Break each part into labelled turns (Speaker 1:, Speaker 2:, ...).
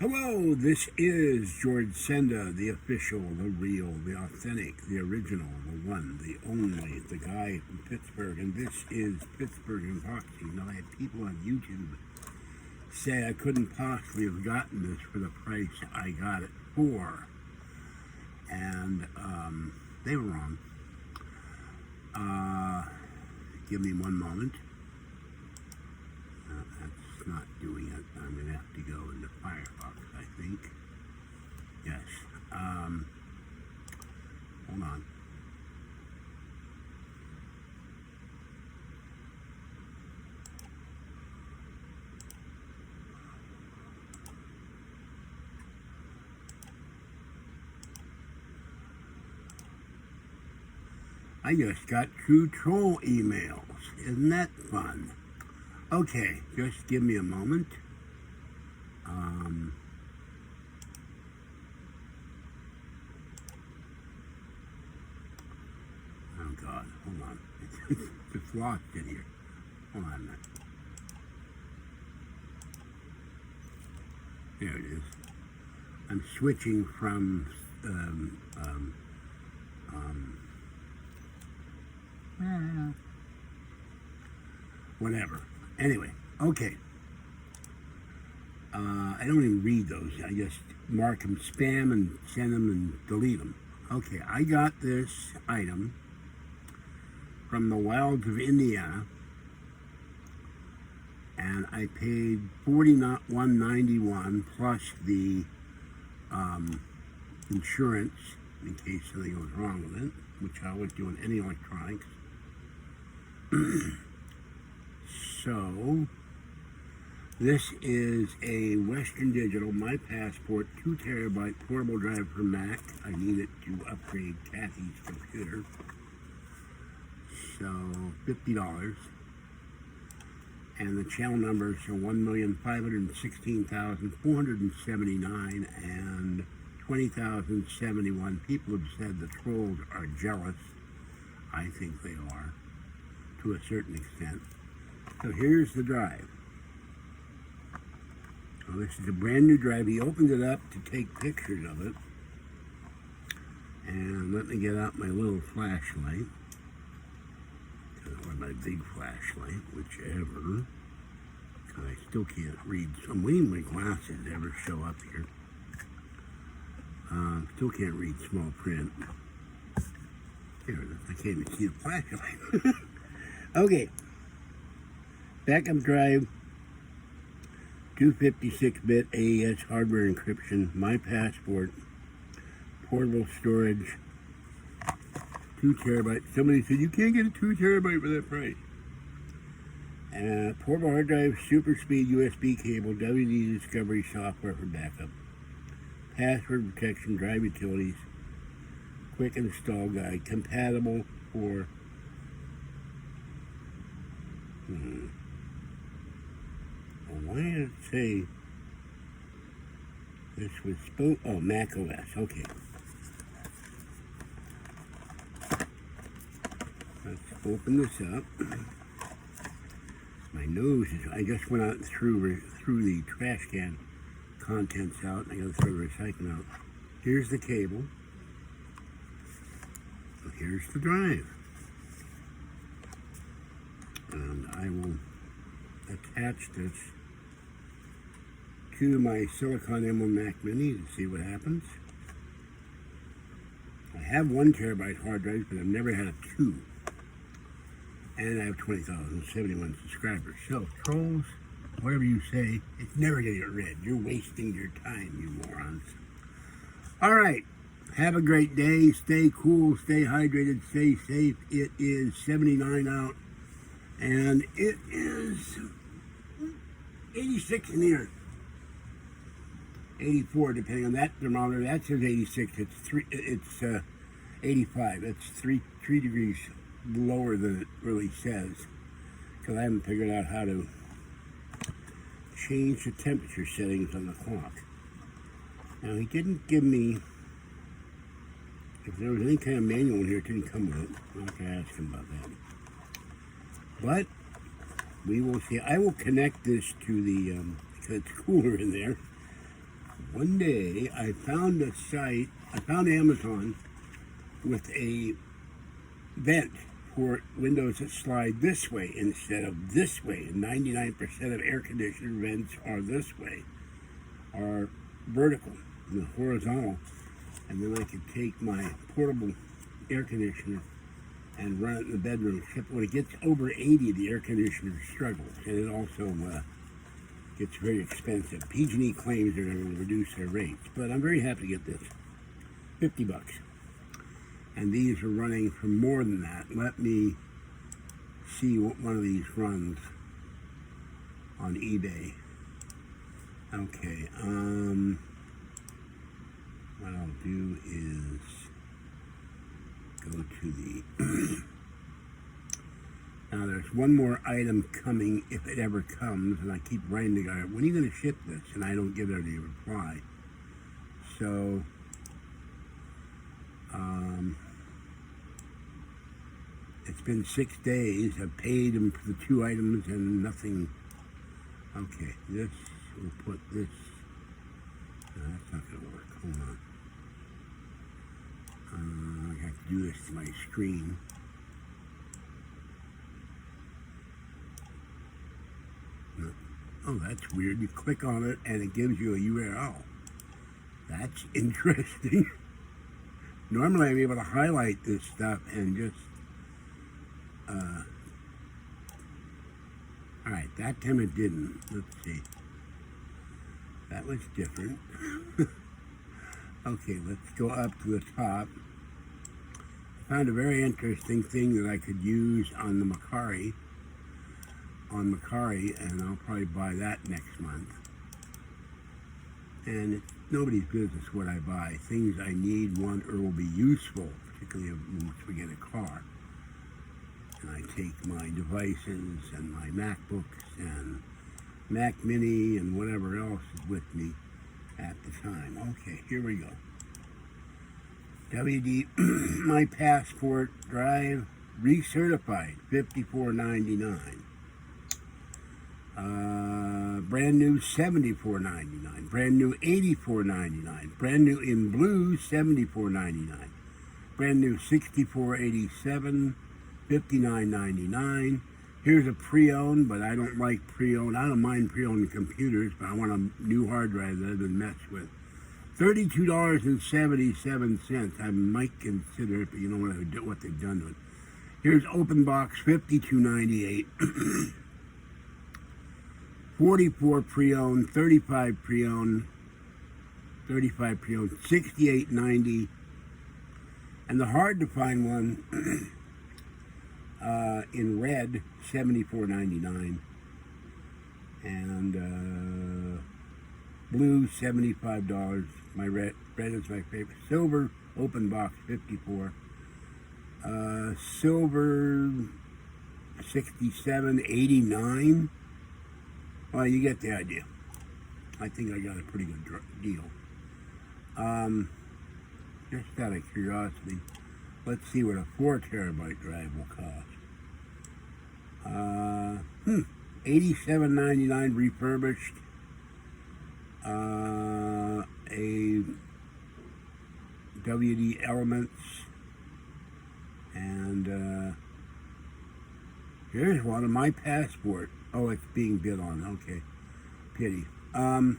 Speaker 1: Hello, this is George Senda, the official, the real, the authentic, the original, the one, the only, the guy from Pittsburgh, and this is Pittsburgh Unboxing. Now, I had people on YouTube say I couldn't possibly have gotten this for the price I got it for, and they were wrong. Give me one moment. That's not doing it. I'm going to have to go into Firefox, I think. Yes. Hold on. I just got 2 troll emails. Isn't that fun? Okay, just give me a moment. Oh God, hold on. It's lost in here. Hold on a minute. There it is. I'm switching from whatever. Anyway, okay. I don't even read those. I just mark them spam and send them and delete them. Okay, I got this item from the wilds of Indiana, and I paid $41.91 plus the insurance in case something goes wrong with it, which I would do in any electronics. So, this is a Western Digital My Passport 2 terabyte portable drive for Mac. I need it to upgrade Kathy's computer. So, $50. And the channel numbers are 1,516,479 and 20,071. People have said the trolls are jealous. I think they are, to a certain extent. So here's the drive. Well, this is a brand new drive. He opened it up to take pictures of it. And let me get out my little flashlight. Or my big flashlight, whichever. Because I still can't read. I'm waiting for my glasses to ever show up here. Still can't read small print. There it is. I can't even see the flashlight. Okay. Backup drive. 256-bit AES hardware encryption. My Passport. Portable storage. 2 terabytes. Somebody said you can't get a 2 terabyte for that price. Portable hard drive, super speed USB cable, WD discovery software for backup. Password protection, drive utilities, quick install guide, compatible for well, why did it say this was supposed? Oh, Mac OS. Okay. Let's open this up. My nose is, I just went out and threw the trash can contents out, and I gotta throw the recycling out. Here's the cable. Here's the drive. And I will attach this to my Silicon M1 Mac Mini to see what happens. I have 1 terabyte hard drive, but I've never had a 2. And I have 20,071 subscribers. So, trolls, whatever you say, it's never going to get read. You're wasting your time, you morons. All right. Have a great day. Stay cool. Stay hydrated. Stay safe. It is 79 out. And it is 86 in here. 84, depending on that thermometer. That says 86. It's 85. That's 3 degrees lower than it really says, because I haven't figured out how to change the temperature settings on the clock. Now, he didn't give me, if there was any kind of manual in here, it didn't come with it. I'm not going to ask him about that. But we will see. I will connect this to the, because it's cooler in there, One day I found a site, I found Amazon with a vent for windows that slide this way instead of this way. And 99% of air conditioner vents are this way, are vertical, the horizontal. And then I could take my portable air conditioner and run it in the bedroom. Except when it gets over 80, the air conditioner struggles, and it also gets very expensive. PG&E claims they're going to reduce their rates, but I'm very happy to get this. 50 bucks. And these are running for more than that. Let me see what one of these runs on eBay. Okay, what I'll do is go to the now there's one more item coming if it ever comes, and I keep writing the guy, when are you going to ship this? And I don't give any reply. So it's been 6 days. I've paid him for the 2 items and nothing. Okay, this, we'll put this, no, that's not going to work. Hold on. I have to do this to my screen. No. Oh, that's weird. You click on it and it gives you a URL. That's interesting. Normally I'm able to highlight this stuff and just alright, that time it didn't. Let's see. That was different. Okay, let's go up to the top. I found a very interesting thing that I could use on the Macari. And I'll probably buy that next month. And it's nobody's business what I buy. Things I need, want, or will be useful, particularly once we get a car. And I take my devices and my MacBooks and Mac Mini and whatever else is with me at the time. Okay, here we go. WD, my passport drive, recertified, $54.99. Brand new, $74.99. Brand new, $84.99. Brand new in blue, $74.99. Brand new, $64.87. $59.99. Here's a pre-owned, but I don't like pre-owned. I don't mind pre-owned computers, but I want a new hard drive that I've been messed with. $32.77. I might consider it, but you know what they've done to it. Here's open box, $52.98. 44 pre-owned, 35 pre-owned, $68.90. And the hard to find one in red, $74.99. And blue, $75. My red is my favorite. Silver, open box, $54. Silver, $67.89. Well, you get the idea. I think I got a pretty good deal. Just out of curiosity, let's see what a 4 terabyte drive will cost. $87.99 refurbished. A WD Elements, and here's one of my passport. Oh, it's being bid on. Okay, pity. I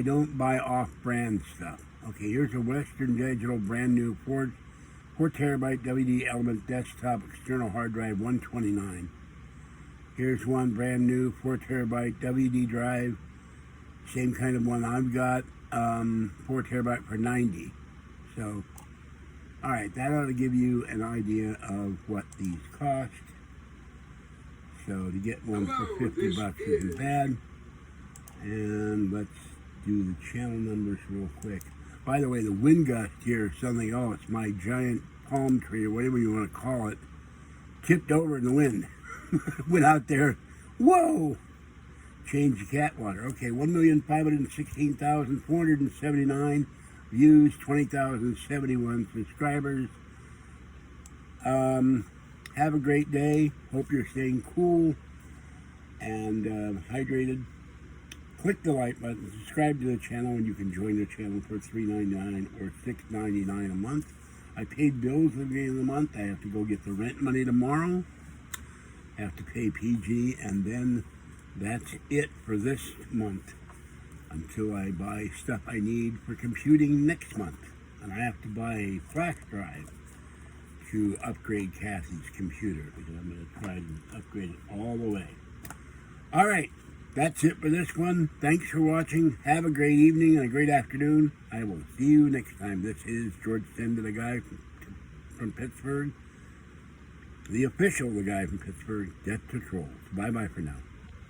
Speaker 1: don't buy off-brand stuff. Okay, here's a Western Digital brand new 4 terabyte WD Element desktop external hard drive, $129. Here's one brand new 4 terabyte WD drive, same kind of one I've got, 4 terabyte for $90. So, all right, that ought to give you an idea of what these cost. So to get one for 50 bucks isn't bad. And let's do the channel numbers real quick. By the way, the wind gust here is something else. My giant palm tree, or whatever you want to call it, tipped over in the wind. Went out there, whoa! Changed the cat water. Okay, 1,516,479 views, 20,071 subscribers. have a great day. Hope you're staying cool and hydrated. Click the like button, subscribe to the channel, and you can join the channel for $3.99 or $6.99 a month. I paid bills at the beginning of the month. I have to go get the rent money tomorrow. I have to pay PG, and then that's it for this month until I buy stuff I need for computing next month. And I have to buy a flash drive to upgrade Kathy's computer because I'm going to try to upgrade it all the way. All right, that's it for this one. Thanks for watching. Have a great evening and a great afternoon. I will see you next time. This is George Senda, the guy from Pittsburgh. The official, the guy from Pittsburgh. Death to Trolls. Bye-bye for now.